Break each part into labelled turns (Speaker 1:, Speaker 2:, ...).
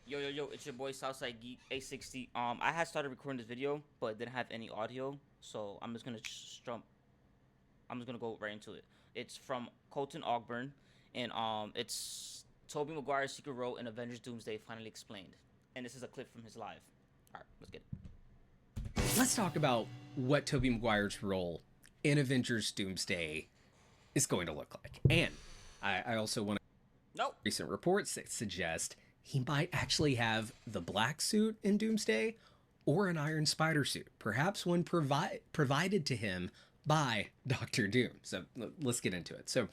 Speaker 1: Yo, yo, yo, it's your boy Southside Geek A60. I had started recording this video, but didn't have any audio, so I'm just gonna jump. I'm just gonna go right into it. It's from Colton Ogburn, and it's Tobey Maguire's secret role in Avengers Doomsday finally explained. And this is a clip from his live. All right, let's get it.
Speaker 2: Let's talk about what Tobey Maguire's role in Avengers Doomsday is going to look like. And I also want to
Speaker 1: No.
Speaker 2: recent reports that suggest he might actually have the black suit in Doomsday or an Iron Spider suit, perhaps one provided to him by Doctor Doom. So let's get into it. So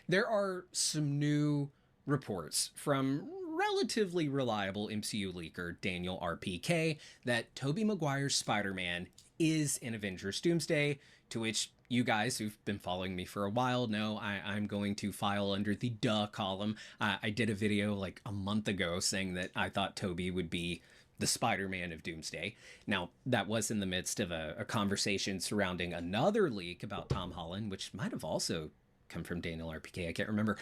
Speaker 2: there are some new reports from relatively reliable MCU leaker Daniel RPK that Tobey Maguire's Spider-Man is in Avengers Doomsday, to which you guys who've been following me for a while know I'm going to file under the duh column. I did a video like a month ago saying that I thought Tobey would be the Spider-Man of Doomsday. Now, that was in the midst of a conversation surrounding another leak about Tom Holland, which might have also come from Daniel RPK, I can't remember,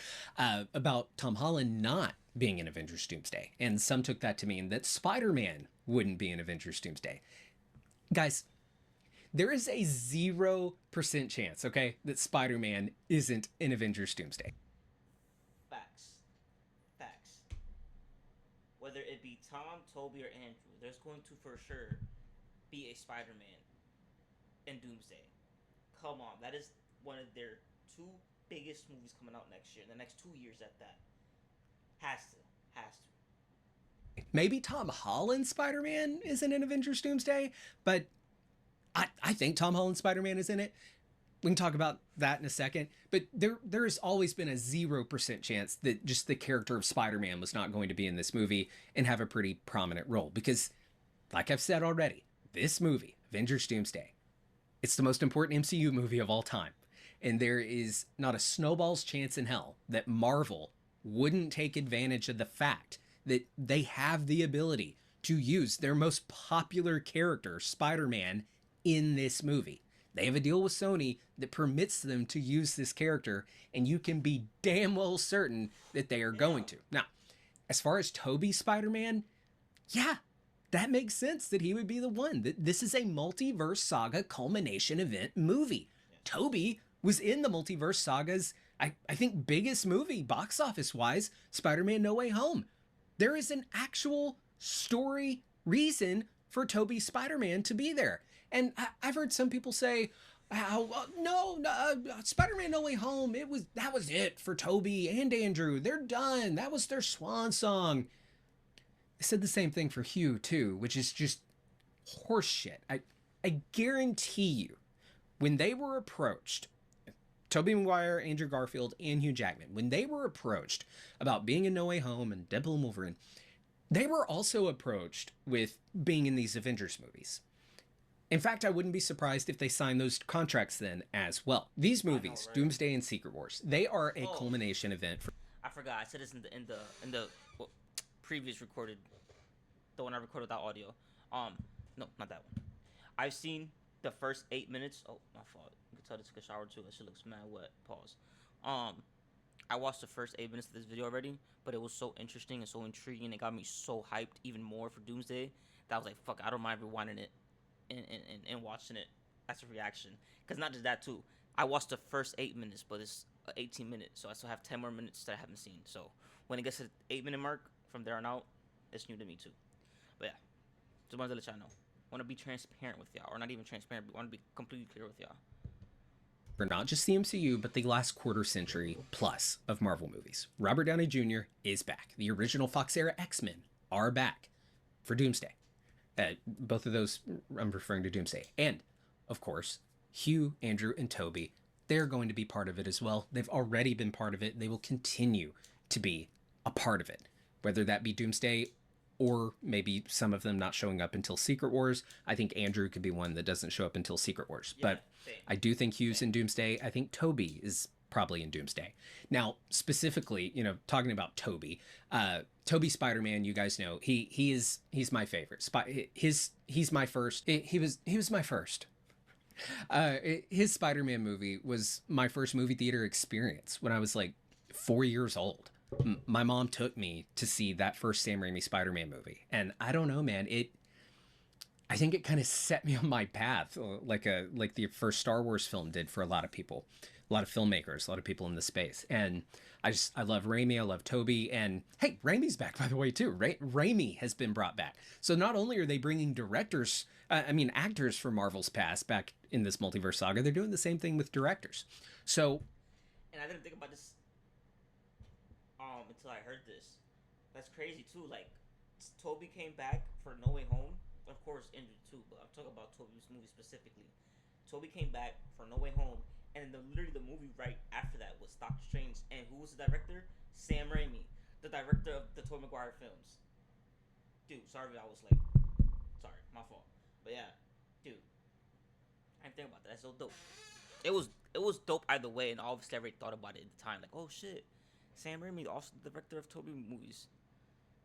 Speaker 2: about Tom Holland not being in Avengers Doomsday. And some took that to mean that Spider-Man wouldn't be in Avengers Doomsday. Guys, there is a 0% chance, okay, that Spider-Man isn't in Avengers Doomsday.
Speaker 1: Facts. Facts. Whether it be Tom, Toby, or Andrew, there's going to for sure be a Spider-Man in Doomsday. Come on, that is one of their two biggest movies coming out next year, in the next 2 years at that. Has to. Has to.
Speaker 2: Maybe Tom Holland's Spider-Man isn't in Avengers Doomsday, but I think Tom Holland's Spider-Man is in it. We can talk about that in a second. But there has always been a 0% chance that just the character of Spider-Man was not going to be in this movie and have a pretty prominent role. Because, like I've said already, this movie, Avengers Doomsday, it's the most important MCU movie of all time. And there is not a snowball's chance in hell that Marvel wouldn't take advantage of the fact that they have the ability to use their most popular character, Spider-Man, in this movie. They have a deal with Sony that permits them to use this character, and you can be damn well certain that they are going to. Now, as far as Tobey's Spider-Man, yeah, that makes sense that he would be the one. This is a multiverse saga culmination event movie. Tobey was in the multiverse saga's, I think, biggest movie, box office-wise, Spider-Man No Way Home. There is an actual story reason for Tobey's Spider-Man to be there. And I've heard some people say, no, Spider-Man No Way Home, that was it for Tobey and Andrew. They're done. That was their swan song. They said the same thing for Hugh, too, which is just horseshit. I guarantee you, when they were approached, Tobey Maguire, Andrew Garfield, and Hugh Jackman, when they were approached about being in No Way Home and Deadpool and Wolverine, they were also approached with being in these Avengers movies. In fact, I wouldn't be surprised if they signed those contracts then as well. These movies, right? Doomsday and Secret Wars, they are a culmination event for...
Speaker 1: I forgot. I said this in the previous recorded, the one I recorded without audio. No, not that one. I've seen the first 8 minutes. Oh, my fault. You can tell this took a shower too. That shit looks mad wet. Pause. I watched the first 8 minutes of this video already, but it was so interesting and so intriguing. It got me so hyped even more for Doomsday that I was like, fuck, I don't mind rewinding it and watching it as a reaction. Because not just that, too. I watched the first 8 minutes, but it's 18 minutes, so I still have 10 more minutes that I haven't seen. So when it gets to the 8-minute mark, from there on out, it's new to me, too. But yeah, just wanted to let y'all know. Want to be transparent with y'all, or not even transparent, but want to be completely clear with y'all.
Speaker 2: For not just the MCU, but the last quarter century plus of Marvel movies. Robert Downey Jr. is back. The original Fox-era X-Men are back for Doomsday. Both of those, I'm referring to Doomsday. And, of course, Hugh, Andrew, and Tobey, they're going to be part of it as well. They've already been part of it. They will continue to be a part of it. Whether that be Doomsday or maybe some of them not showing up until Secret Wars. I think Andrew could be one that doesn't show up until Secret Wars. Yeah, but same. I do think Hugh's in Doomsday. I think Tobey is probably in Doomsday. Now, specifically, talking about Tobey, Tobey Spider-Man, you guys know, he's my favorite. He's my first. He was my first. His Spider-Man movie was my first movie theater experience when I was like 4 years old. My mom took me to see that first Sam Raimi Spider-Man movie, and I don't know, man. I think it kind of set me on my path, like the first Star Wars film did for a lot of people, a lot of filmmakers, a lot of people in the space. And I love Raimi, I love Tobey, and hey, Raimi's back by the way too. Raimi has been brought back. So not only are they bringing actors from Marvel's past back in this multiverse saga, they're doing the same thing with directors. So,
Speaker 1: And I didn't think about this until I heard this. That's crazy too. Like, Toby came back for No Way Home. Of course, injured too, but I'm talking about Toby's movie specifically. Toby came back for No Way Home, and literally the movie right after that was Doctor Strange. And who was the director? Sam Raimi, the director of the Tobey Maguire films. Dude, sorry, I was like, sorry, my fault. But yeah, dude, I didn't think about that. That's so dope. It was dope either way, and obviously I already thought about it at the time. Like, oh shit, Sam Raimi, also the director of Tobey movies,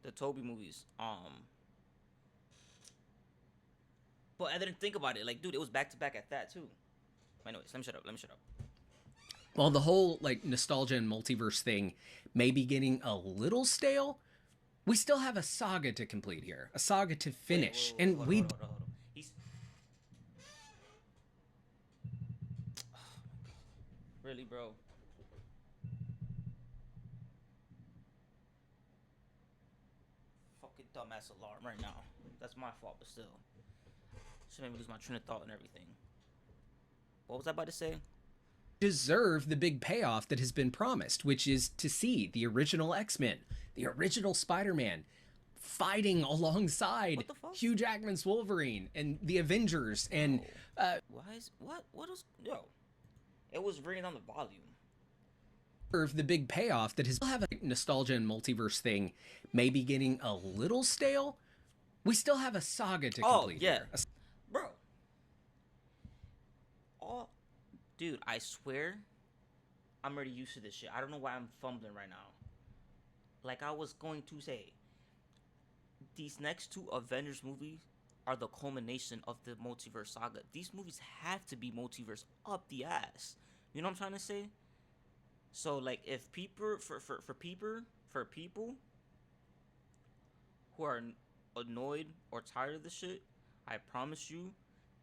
Speaker 1: the Tobey movies. But I didn't think about it. Like, dude, it was back to back at that too. Anyways, let me shut up.
Speaker 2: while the whole like nostalgia and multiverse thing may be getting a little stale, we still have a saga to complete here, a saga to finish,
Speaker 1: Wait,
Speaker 2: and
Speaker 1: hold on,
Speaker 2: we.
Speaker 1: hold on. He's really, bro. Fucking dumbass alarm right now. That's my fault, but still. Should made me lose my train of thought and everything. What was I about to say?
Speaker 2: Deserve the big payoff that has been promised, which is to see the original X-Men, the original Spider-Man, fighting alongside
Speaker 1: What the fuck?
Speaker 2: Hugh Jackman's Wolverine and the Avengers, and
Speaker 1: Why is what was yo? It was ringing on the volume.
Speaker 2: deserve the big payoff that has have a nostalgia and multiverse thing may be getting a little stale. We still have a saga to complete.
Speaker 1: Oh yeah,
Speaker 2: here.
Speaker 1: bro. Oh, dude, I swear, I'm already used to this shit. I don't know why I'm fumbling right now. Like I was going to say, these next two Avengers movies are the culmination of the multiverse saga. These movies have to be multiverse up the ass. You know what I'm trying to say? So like, if people for people who are annoyed or tired of the shit, I promise you,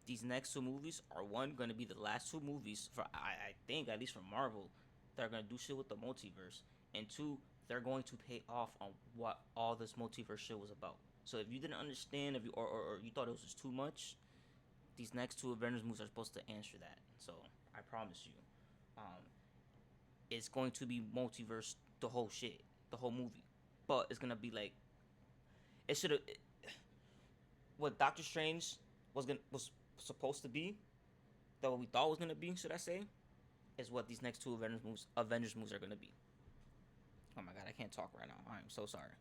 Speaker 1: these next two movies are gonna be the last two movies for I think at least from Marvel that are gonna do shit with the multiverse, and two, they're going to pay off on what all this multiverse shit was about. So if you didn't understand, if you or you thought it was just too much, these next two Avengers movies are supposed to answer that. So I promise you, it's going to be multiverse the whole shit, the whole movie, but it's gonna be like it should have what Doctor Strange was supposed to be, that what we thought was gonna be, should I say, is what these next two Avengers movies are gonna be. Oh my god, I can't talk right now. I am so sorry.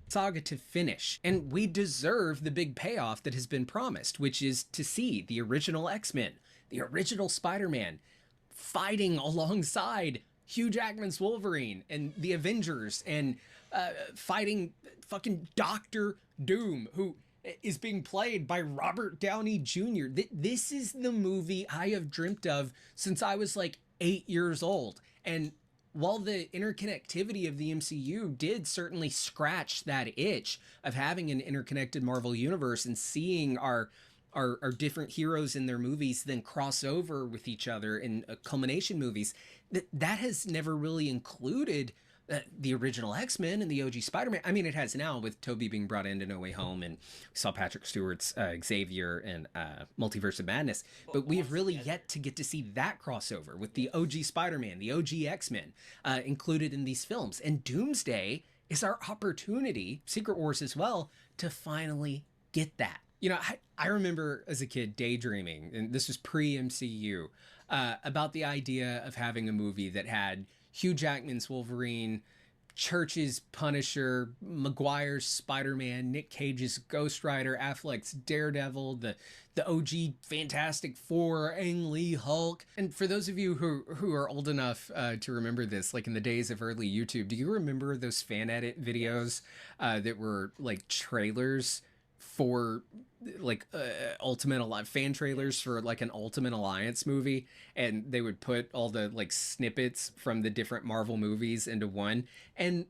Speaker 2: Saga to finish, and we deserve the big payoff that has been promised, which is to see the original X-Men, the original Spider-Man, fighting alongside Hugh Jackman's Wolverine and the Avengers, and fighting fucking Doctor Doom, who is being played by Robert Downey Jr. This is the movie I have dreamt of since I was like 8 years old. And while the interconnectivity of the MCU did certainly scratch that itch of having an interconnected Marvel universe and seeing our different heroes in their movies then cross over with each other in culmination movies, that has never really included the original X-Men and the OG Spider-Man. I mean, it has now with Tobey being brought into No Way Home, and we saw Patrick Stewart's Xavier and Multiverse of Madness, but we have really yet to get to see that crossover with the OG Spider-Man, the OG X-Men included in these films. And Doomsday is our opportunity, Secret Wars as well, to finally get that. You know, I remember as a kid daydreaming, and this was pre-MCU, about the idea of having a movie that had Hugh Jackman's Wolverine, Church's Punisher, Maguire's Spider-Man, Nick Cage's Ghost Rider, Affleck's Daredevil, the OG Fantastic Four, Ang Lee Hulk. And for those of you who are old enough to remember this, like in the days of early YouTube, do you remember those fan edit videos that were like trailers for like Ultimate Alliance fan trailers for like an Ultimate Alliance movie, and they would put all the like snippets from the different Marvel movies into one, and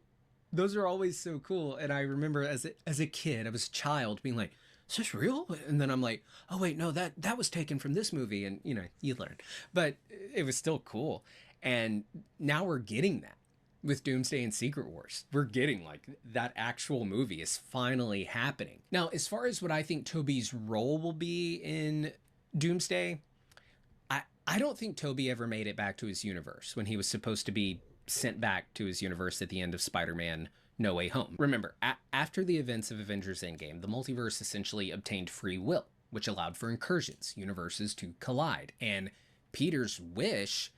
Speaker 2: those are always so cool. And I remember as a kid, I was a child, being like, "Is this real?" And then I'm like, "Oh wait, no, that was taken from this movie," and you learn, but it was still cool. And now we're getting that with Doomsday and Secret Wars. We're getting like that actual movie is finally happening. Now, as far as what I think Tobey's role will be in Doomsday, I don't think Tobey ever made it back to his universe when he was supposed to be sent back to his universe at the end of Spider-Man No Way Home. Remember, after the events of Avengers Endgame, the multiverse essentially obtained free will, which allowed for incursions, universes to collide. And Peter's wish,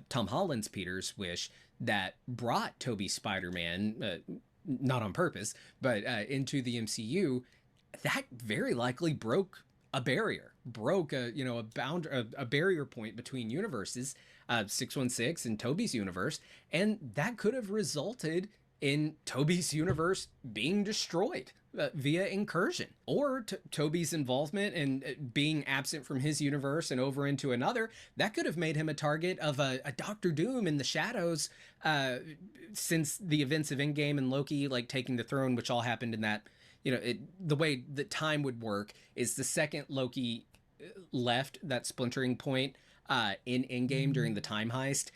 Speaker 2: Tom Holland's Peter's wish, that brought Tobey Spider-Man, not on purpose, but into the MCU, that very likely broke a barrier, broke a barrier point between universes, 616 and Tobey's universe, and that could have resulted in Tobey's universe being destroyed via incursion, or Tobey's involvement and being absent from his universe and over into another. That could have made him a target of a Doctor Doom in the shadows, since the events of Endgame and Loki like taking the throne, which all happened in that. The way that time would work is the second Loki left that splintering point in Endgame during the time heist,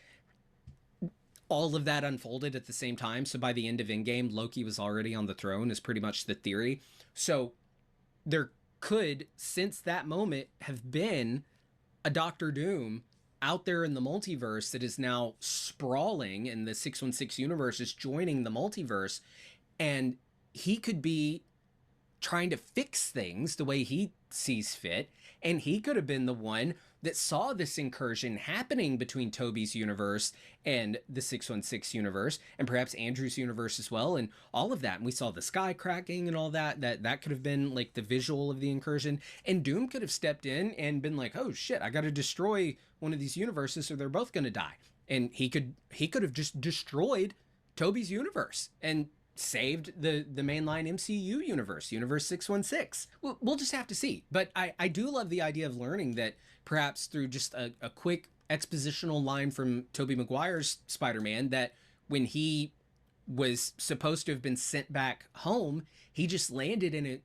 Speaker 2: all of that unfolded at the same time. So by the end of Endgame, Loki was already on the throne, is pretty much the theory. So there could, since that moment, have been a Doctor Doom out there in the multiverse that is now sprawling, and the 616 universe is joining the multiverse, and he could be trying to fix things the way he sees fit, and he could have been the one that saw this incursion happening between Tobey's universe and the 616 universe, and perhaps Andrew's universe as well, and all of that. And we saw the sky cracking and all that. That could have been like the visual of the incursion. And Doom could have stepped in and been like, "Oh shit, I got to destroy one of these universes, or they're both going to die." And he could have just destroyed Tobey's universe and saved the mainline MCU universe, Universe 616. We'll just have to see. But I do love the idea of learning that perhaps through just a quick expositional line from Tobey Maguire's Spider-Man, that when he was supposed to have been sent back home, he just landed in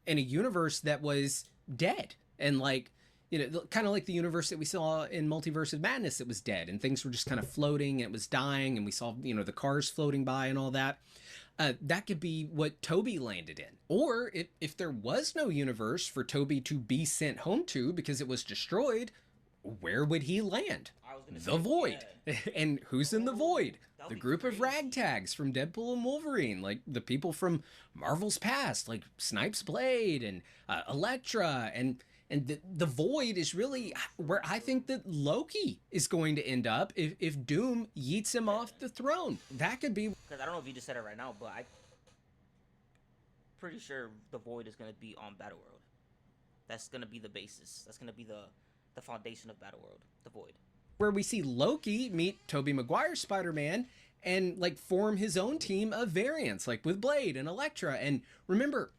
Speaker 2: a universe that was dead. And like, kind of like the universe that we saw in Multiverse of Madness that was dead, and things were just kind of floating, and it was dying, and we saw, the cars floating by and all that. That could be what Tobey landed in. Or if there was no universe for Tobey to be sent home to because it was destroyed, where would he land? The Void. Yeah. And who's in the Void? The group of ragtags from Deadpool and Wolverine, like the people from Marvel's past, like Snipes' Blade and Elektra, and the Void is really where I think that Loki is going to end up if Doom yeets him off the throne. That could be...
Speaker 1: Because I don't know if you just said it right now, but I'm pretty sure the Void is going to be on Battleworld. That's going to be the basis. That's going to be the foundation of Battleworld, the Void.
Speaker 2: Where we see Loki meet Tobey Maguire's Spider-Man and like form his own team of variants, like with Blade and Elektra. And remember,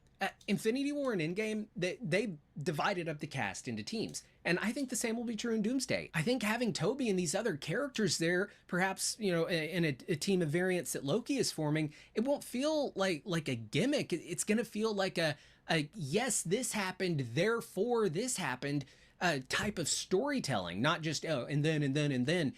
Speaker 2: Infinity War and Endgame, they divided up the cast into teams. And I think the same will be true in Doomsday. I think having Tobey and these other characters there, perhaps, in a team of variants that Loki is forming, it won't feel like a gimmick. It's going to feel like a yes, this happened, therefore this happened, type of storytelling, not just and then.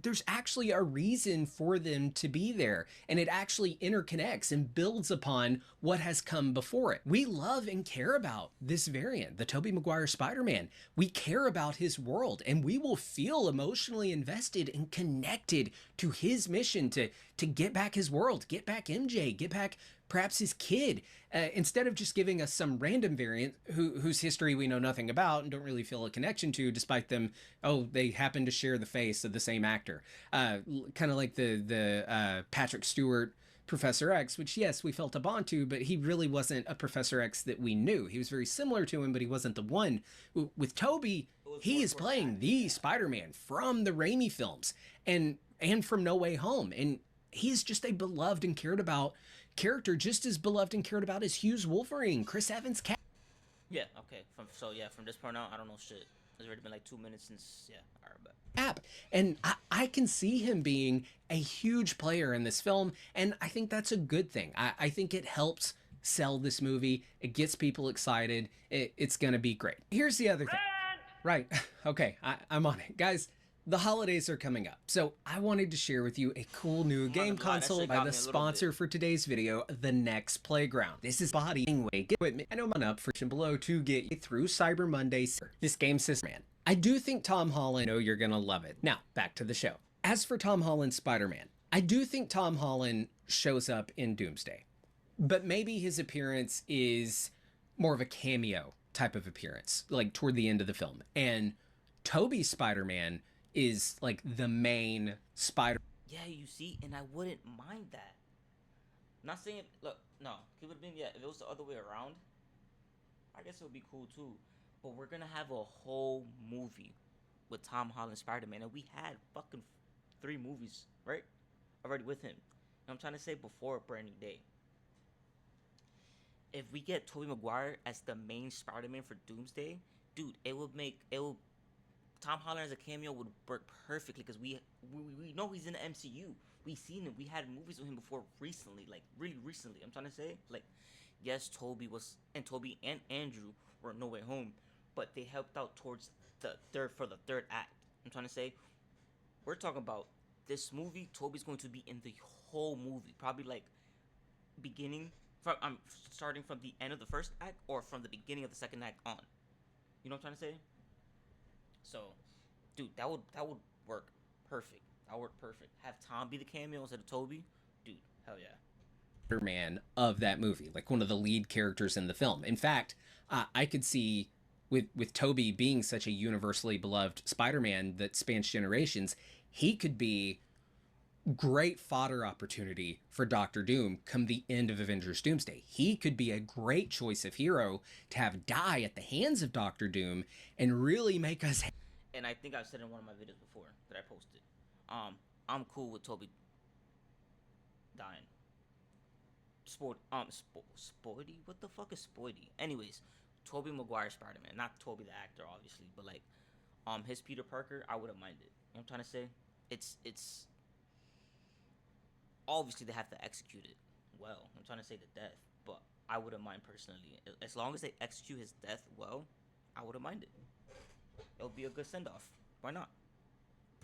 Speaker 2: There's actually a reason for them to be there, and it actually interconnects and builds upon what has come before it. We love and care about this variant, the Tobey Maguire Spider-Man. We care about his world, and we will feel emotionally invested and connected to his mission to get back his world, get back MJ, get back perhaps his kid, instead of just giving us some random variant whose history we know nothing about and don't really feel a connection to, despite them, they happen to share the face of the same actor. Kind of like the Patrick Stewart Professor X, which, yes, we felt a bond to, but he really wasn't a Professor X that we knew. He was very similar to him, but he wasn't the one. With Tobey, he is playing the Spider-Man from the Raimi films and from No Way Home, and he's just a beloved and cared about character just as beloved and cared about as Hugh's Wolverine, Chris Evans' cat.
Speaker 1: Yeah. Okay. From this point on, I don't know shit. It's already been like 2 minutes since. Yeah. All right, but.
Speaker 2: App. And I can see him being a huge player in this film, and I think that's a good thing. I think it helps sell this movie. It gets people excited. It's going to be great. Here's the other thing. Right. Okay, I'm on it. Guys, the holidays are coming up, so I wanted to share with you a cool new game console by the sponsor for today's video, The Next Playground. This is body weight equipment and I'm up for below to get you through Cyber Monday. This game system, man. I do think Tom Holland, I know you're gonna love it. Now, back to the show. As for Tom Holland's Spider-Man, I do think Tom Holland shows up in Doomsday, but maybe his appearance is more of a cameo type of appearance, like toward the end of the film. And Tobey's Spider-Man is like the main Spider.
Speaker 1: Yeah, you see, and I wouldn't mind that. Not saying, look, no, it would have been, yeah, if it was the other way around, I guess it would be cool too. But we're gonna have a whole movie with Tom Holland Spider-Man, and we had fucking 3 movies, right? Already with him. And I'm trying to say before a brand new day. If we get Tobey Maguire as the main Spider-Man for Doomsday, dude, Tom Holland as a cameo would work perfectly because we know he's in the MCU. We've seen him. We had movies with him before recently, like really recently. I'm trying to say, like, yes, Tobey and Andrew were No Way Home, but they helped out towards the third act. I'm trying to say, we're talking about this movie. Tobey's going to be in the whole movie, probably like starting from the end of the first act or from the beginning of the second act on. You know what I'm trying to say? So, dude, that would work perfect. That would work perfect. Have Tom be the cameo instead of Tobey, dude. Hell yeah.
Speaker 2: Man of that movie, like one of the lead characters in the film. In fact, I could see with Tobey being such a universally beloved Spider-Man that spans generations, he could be great fodder opportunity for Doctor Doom come the end of Avengers Doomsday. He could be a great choice of hero to have die at the hands of Doctor Doom and really make us.
Speaker 1: And I think I've said in one of my videos before that I posted, I'm cool with Tobey dying. Spoidy? What the fuck is Spoidy? Anyways, Tobey Maguire Spider-Man, not Tobey the actor, obviously, but like, his Peter Parker, I wouldn't mind it. You know what I'm trying to say? It's obviously they have to execute it well. I'm trying to say the death, but I wouldn't mind personally. As long as they execute his death well, I wouldn't mind it. It'll be a good send-off. Why not?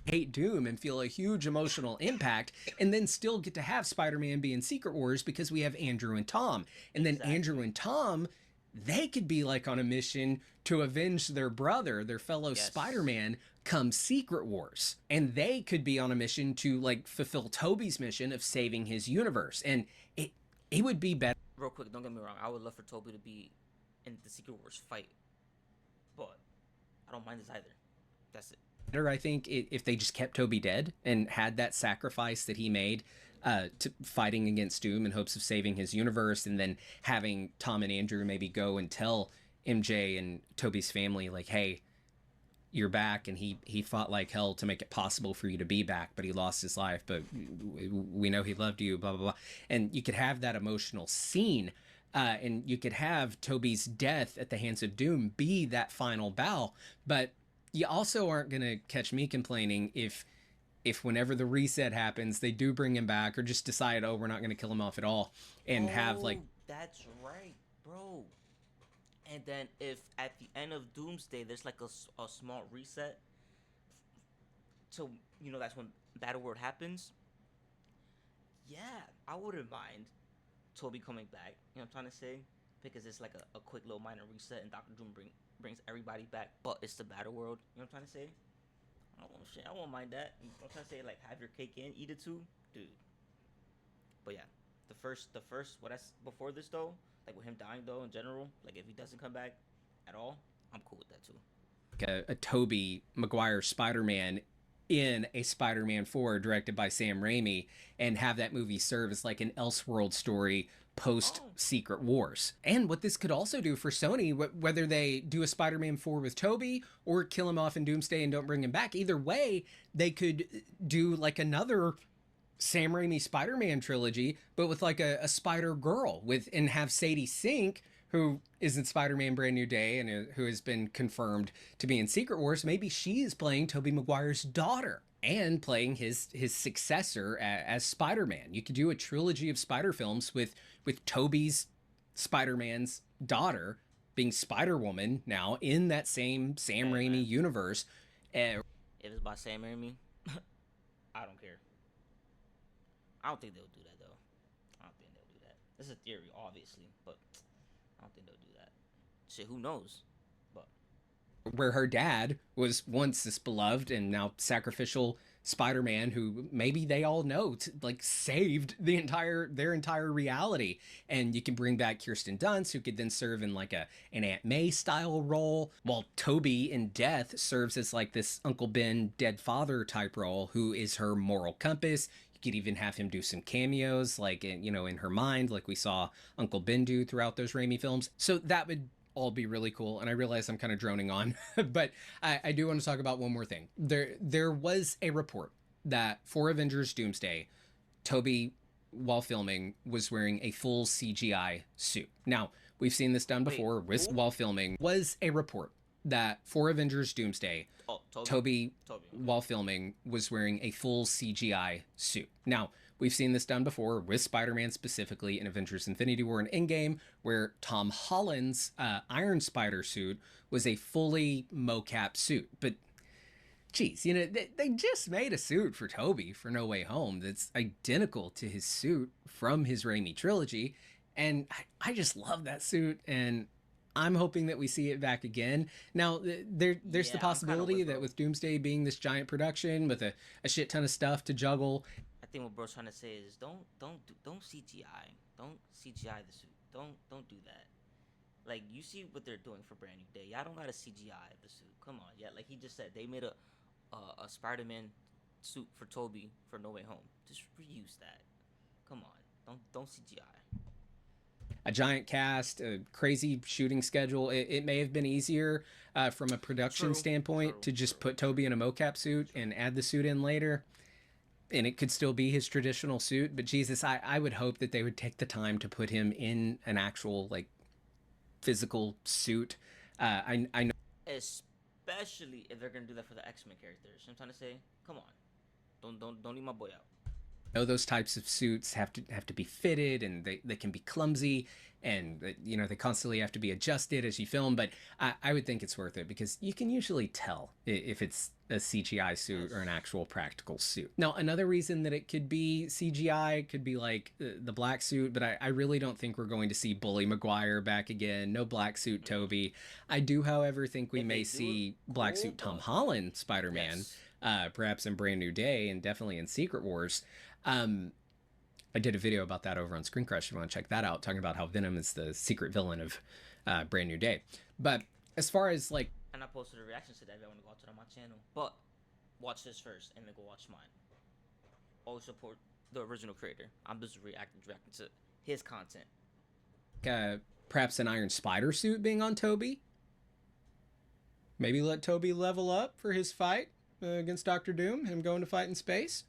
Speaker 2: Hate Doom and feel a huge emotional impact, and then still get to have Spider-Man be in Secret Wars because we have Andrew and Tom. And then Andrew and Tom, they could be like on a mission to avenge their brother, their fellow Spider-Man, come Secret Wars. And they could be on a mission to like fulfill Tobey's mission of saving his universe. And it would be better.
Speaker 1: Real quick, don't get me wrong. I would love for Tobey to be in the Secret Wars fight. But I don't mind this either. That's it.
Speaker 2: I think if they just kept Tobey dead and had that sacrifice that he made to fighting against Doom in hopes of saving his universe, and then having Tom and Andrew maybe go and tell MJ and Tobey's family, like, hey, you're back, and he fought like hell to make it possible for you to be back, but he lost his life, but we know he loved you, blah, blah, blah. And you could have that emotional scene, and you could have Tobey's death at the hands of Doom be that final bow, but you also aren't going to catch me complaining if whenever the reset happens, they do bring him back or just decide, oh, we're not going to kill him off at all, and have like...
Speaker 1: That's right, bro. And then if at the end of Doomsday, there's like a small reset, so, you know, that's when Battle World happens, yeah, I wouldn't mind Tobey coming back, you know what I'm trying to say? Because it's like a quick little minor reset, and Doctor Doom brings everybody back, but it's the Battle World, you know what I'm trying to say? I won't mind that. I'm trying to say, like, have your cake and eat it too, dude. But yeah, the first what that's before this though, like with him dying though in general, like if he doesn't come back at all, I'm cool with that too.
Speaker 2: A Tobey Maguire Spider-Man in a Spider-Man 4 directed by Sam Raimi, and have that movie serve as like an Elseworld story post Secret Wars. And what this could also do for Sony, whether they do a Spider-Man 4 with Tobey or kill him off in Doomsday and don't bring him back, either way, they could do like another Sam Raimi Spider-Man trilogy, but with like a Spider Girl with and have Sadie Sink, who is in Spider-Man Brand New Day and who has been confirmed to be in Secret Wars. Maybe she is playing Tobey Maguire's daughter and playing his successor as Spider-Man. You could do a trilogy of Spider films with Tobey's Spider-Man's daughter being Spider-Woman now in that same Sam
Speaker 1: Hey,
Speaker 2: Raimi
Speaker 1: man.
Speaker 2: universe.
Speaker 1: If it's by Sam Raimi, I don't care. I don't think they'll do that though. I don't think they'll do that. This is a theory, obviously, but I don't think they'll do that. Shit, who knows? But
Speaker 2: Where her dad was once this beloved and now sacrificial Spider-Man who maybe they all know like saved their entire reality. And you can bring back Kirsten Dunst, who could then serve in like an Aunt May style role, while Tobey in Death serves as like this Uncle Ben dead father type role, who is her moral compass. You could even have him do some cameos, like in her mind, like we saw Uncle Ben do throughout those Raimi films. So that would all be really cool. And I realize I'm kind of droning on, but I do want to talk about one more thing. There was a report that for Avengers Doomsday, Tobey, while filming, was wearing a full CGI suit. Now, we've seen this done before while filming. Was a report that for Avengers Doomsday, Tobey, while filming, was wearing a full CGI suit. Now, we've seen this done before with Spider-Man, specifically in Avengers Infinity War and Endgame, where Tom Holland's Iron Spider suit was a fully mocap suit. But, geez, they just made a suit for Tobey for No Way Home that's identical to his suit from his Raimi trilogy. And I just love that suit, and I'm hoping that we see it back again. Now, there's the possibility that with Doomsday being this giant production with a shit ton of stuff to juggle,
Speaker 1: I think what bro's trying to say is don't CGI. Don't CGI the suit. Don't do that. Like, you see what they're doing for Brand New Day. Y'all don't gotta CGI the suit. Come on, yeah. Like he just said, they made a Spider-Man suit for Tobey for No Way Home. Just reuse that. Come on, don't CGI.
Speaker 2: a giant cast, a crazy shooting schedule. It may have been easier from a production standpoint to just put Tobey in a mocap suit and add the suit in later. And it could still be his traditional suit. But Jesus, I would hope that they would take the time to put him in an actual, like, physical suit. I know.
Speaker 1: Especially if they're gonna do that for the X-Men characters. You know what I'm trying to say? Come on. Don't leave my boy out.
Speaker 2: Those types of suits have to be fitted, and they can be clumsy, and they constantly have to be adjusted as you film. But I would think it's worth it because you can usually tell if it's a CGI suit or an actual practical suit. Now, another reason that it could be CGI could be like the black suit, but I really don't think we're going to see Bully Maguire back again. No black suit Tobey. I do, however, think we may see black suit Tom Holland Spider-Man.
Speaker 1: Yes.
Speaker 2: Perhaps in Brand New Day and definitely in Secret Wars. I did a video about that over on Screen Crush. If you want to check that out, talking about how Venom is the secret villain of Brand New Day. But as far as like,
Speaker 1: and I posted a reaction to that if you want to go to it on my channel. But watch this first and then go watch mine. Always support the original creator. I'm just reacting to his content.
Speaker 2: Perhaps an Iron Spider suit being on Tobey. Maybe let Tobey level up for his fight against Doctor Doom, him going to fight in space.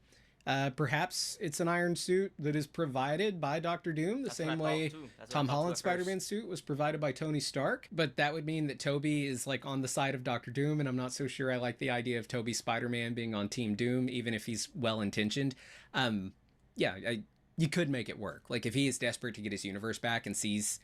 Speaker 2: Perhaps it's an iron suit that is provided by Doctor Doom, the same way Tom Holland's Spider-Man suit was provided by Tony Stark. But that would mean that Tobey is like on the side of Doctor Doom, and I'm not so sure I like the idea of Tobey Spider-Man being on Team Doom, even if he's well-intentioned. You could make it work. Like, if he is desperate to get his universe back and sees,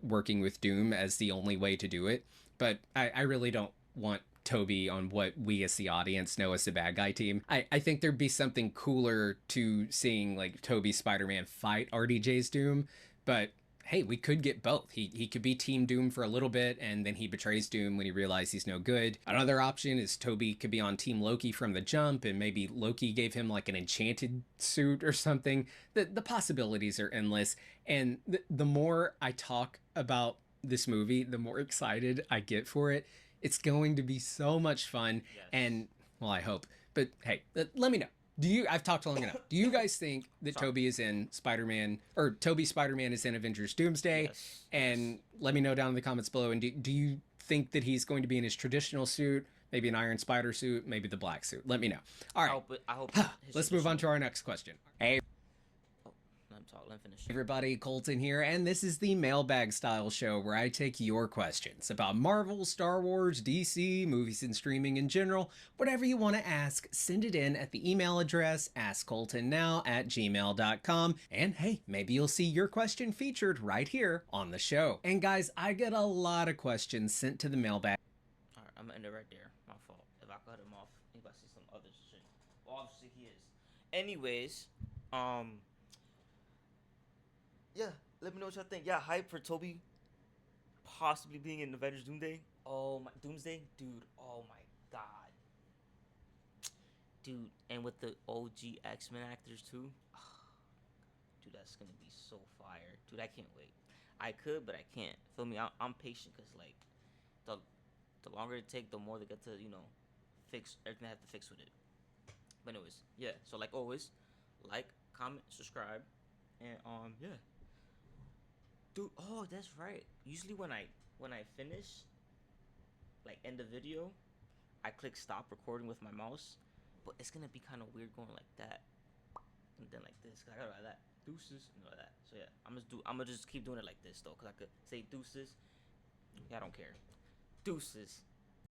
Speaker 2: working with Doom as the only way to do it. But I really don't want Tobey on what we as the audience know as the bad guy team. I think there'd be something cooler to seeing like Tobey Spider-Man fight RDJ's Doom, but hey, we could get both. He could be Team Doom for a little bit, and then he betrays Doom when he realizes he's no good. Another option is Tobey could be on Team Loki from the jump, and maybe Loki gave him like an enchanted suit or something. The possibilities are endless, and the more I talk about this movie, the more excited I get for it. It's going to be so much fun, and, well, I hope. But, hey, let me know. I've talked long enough. Do you guys think that Tobey is in Spider-Man, or Tobey Spider-Man is in Avengers Doomsday?
Speaker 1: Yes.
Speaker 2: And let me know down in the comments below. And do you think that he's going to be in his traditional suit? Maybe an Iron Spider suit, maybe the black suit. Let me know. All
Speaker 1: I
Speaker 2: right.
Speaker 1: hope. I hope.
Speaker 2: Let's move on to our next question. Hey,
Speaker 1: Oh, let him talk. Let him finish.
Speaker 2: everybody, Colton here, and this is the mailbag style show where I take your questions about Marvel, Star Wars, DC, movies and streaming in general. Whatever you want to ask, send it in at the email address askcoltonnow@gmail.com. And hey, maybe you'll see your question featured right here on the show. And guys, I get a lot of questions sent to the mailbag.
Speaker 1: All right, I'm gonna end it right there. My fault. If I cut him off, he about to see some other shit. Well, obviously he is. Anyways, yeah. Let me know what y'all think. Yeah, hype for Tobey possibly being in Avengers Doomsday. Oh my, Doomsday, dude. Oh my god, dude. And with the OG X-Men actors too. Dude, that's gonna be so fire. Dude, I can't wait. I could, but I can't. Feel me? I'm patient because like the longer it take, the more they get to fix everything they have to fix with it. But anyways, yeah. So like always, like, comment, subscribe, and yeah. Dude, oh that's right. Usually when I finish, like end the video, I click stop recording with my mouse, but it's gonna be kind of weird going like that, and then like this. Cause I gotta like that deuces and like that. So yeah, I'm gonna just keep doing it like this though, cause I could say deuces. Yeah, I don't care. Deuces.